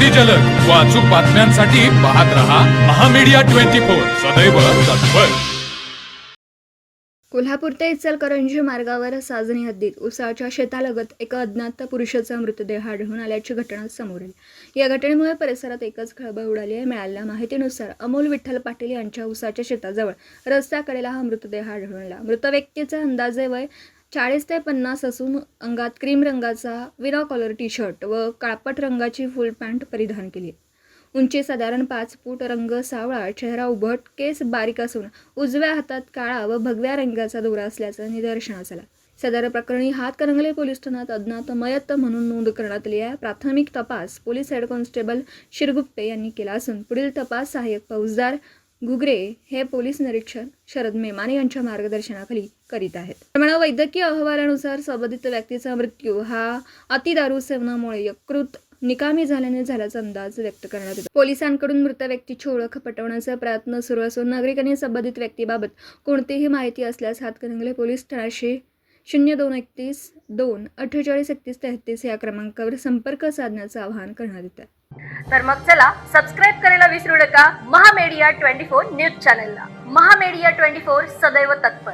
अति जलद व अचूक बातम्यांसाठी पाहत रहा महामीडिया 24 सदैव तत्पर। कोल्हापूर ते इचलकरंजी मार्गावर साजणी हद्दीत उसाच्या शेतालगत एका अज्ञात पुरुषाचा मृतदेह आढळून आल्याची घटना समोर आली। या घटनेमुळे परिसरात एकच खळबळ उडाली आहे। मिळालेल्या माहितीनुसार अमोल विठ्ठल पाटील यांच्या उसाच्या शेताजवळ रस्त्याकडेला हा मृतदेह आढळून आला। मृत व्यक्तीचा अंदाजे वय 40 ते 50 असून अंगात क्रीम रंगाचा विना कॉलर टी शर्ट व काळपट रंगाची फुल पॅन्ट परिधान केली आहे। उंची साधारण 5 फूट, रंग सावळा, चेहरा उभट, केस बारीक असून उजव्या हातात काळा व भगव्या रंगाचा दोरा असल्याचं निदर्शनास आलं। सदर प्रकरणी हातकणंगले पोलीस ठाण्यात अज्ञात मयत म्हणून नोंद करण्यात आली आहे। प्राथमिक तपास पोलीस हेड कॉन्स्टेबल शिरगुप्ते यांनी केला असून पुढील तपास सहाय्यक फौजदार घुगरे हे पोलीस निरीक्षक शरद मेमाने यांच्या मार्गदर्शनाखाली करीत आहेत। त्यामुळे वैद्यकीय अहवालानुसार संबंधित व्यक्तीचा मृत्यू हा अतिदारू सेवनामुळे यकृत निकामी झाल्याने झाल्याचा अंदाज व्यक्त करण्यात येतो। पोलिसांकडून मृत व्यक्तीची ओळख पटवण्याचा प्रयत्न सुरू असून नागरिकांनी संबंधित व्यक्तीबाबत कोणतीही माहिती असल्यास हातकणंगले पोलीस ठाण्याशी 0231 2 48 31 33 या क्रमांकावर संपर्क साधण्याचं आवाहन करण्यात येतं। तर मग चला सबस्क्राईब करायला विसरू नका महामीडिया 24 न्यूज चॅनलला। महामीडिया 24 सदैव तत्पर।